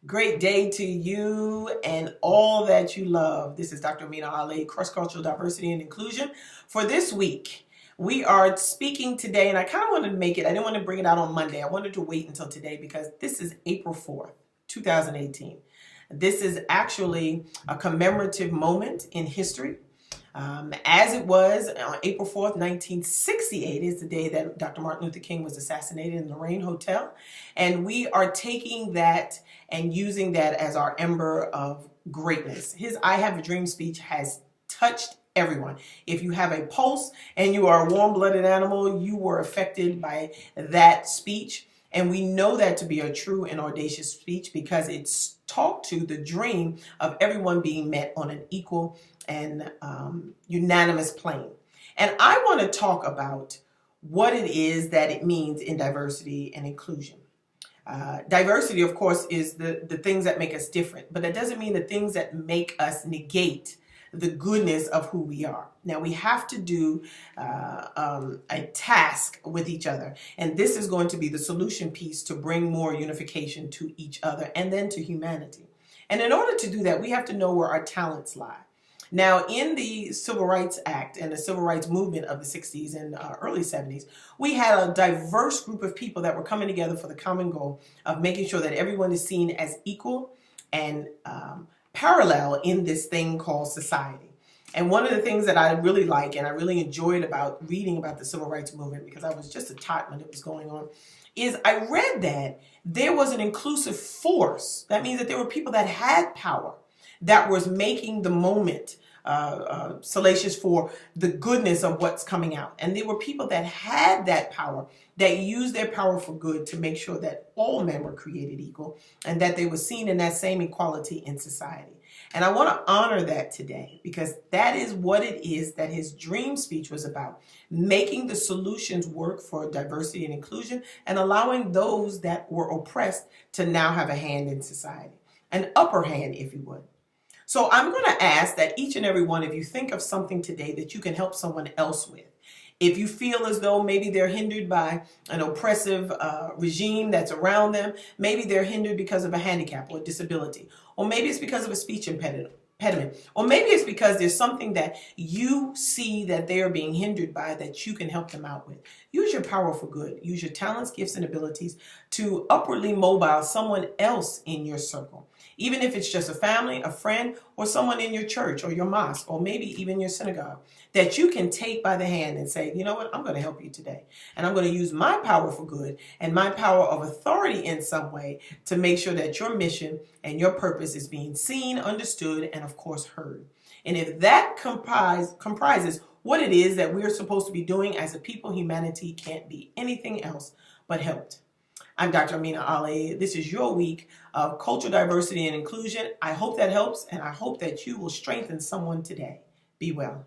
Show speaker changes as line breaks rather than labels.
Great day to you and all that you love. This is Dr. Amina Ali, Cross-Cultural Diversity and Inclusion. For this week, we are speaking today, and I kind of wanted to make it, I didn't want to bring it out on Monday. I wanted to wait until today because this is April 4th, 2018. This is actually a commemorative moment in history. As it was on April 4th, 1968 is the day that Dr. Martin Luther King was assassinated in the Lorraine Hotel. And we are taking that and using that as our ember of greatness. His I Have a Dream speech has touched everyone. If you have a pulse and you are a warm-blooded animal, you were affected by that speech. And we know that to be a true and audacious speech because it's talked to the dream of everyone being met on an equal and unanimous plane. And I want to talk about what it is that it means in diversity and inclusion. Diversity, of course, is the things that make us different, but that doesn't mean the things that make us negate the goodness of who we are. Now, we have to do a task with each other, and this is going to be the solution piece to bring more unification to each other and then to humanity. And in order to do that, we have to know where our talents lie. Now, in the Civil Rights Act and the Civil Rights Movement of the 60s and early 70s, we had a diverse group of people that were coming together for the common goal of making sure that everyone is seen as equal and parallel in this thing called society. And one of the things that I really like and I really enjoyed about reading about the Civil Rights Movement, because I was just a tot when it was going on, is I read that there was an inclusive force. That means that there were people that had power that was making the moment salacious for the goodness of what's coming out. And there were people that had that power, that used their power for good to make sure that all men were created equal and that they were seen in that same equality in society. And I want to honor that today because that is what it is that his dream speech was about, making the solutions work for diversity and inclusion and allowing those that were oppressed to now have a hand in society, an upper hand, if you would. So I'm going to ask that each and every one of you think of something today that you can help someone else with. If you feel as though maybe they're hindered by an oppressive regime that's around them, maybe they're hindered because of a handicap or a disability, or maybe it's because of a speech impediment, or maybe it's because there's something that you see that they are being hindered by that you can help them out with. Use your power for good. Use your talents, gifts, and abilities to upwardly mobile someone else in your circle. Even if it's just a family, a friend, or someone in your church or your mosque, or maybe even your synagogue, that you can take by the hand and say, you know what, I'm going to help you today. And I'm going to use my power for good and my power of authority in some way to make sure that your mission and your purpose is being seen, understood, and of course heard. And if that comprises what it is that we're supposed to be doing as a people, humanity can't be anything else but helped. I'm Dr. Amina Ali. This is your week of cultural diversity and inclusion. I hope that helps, and I hope that you will strengthen someone today. Be well.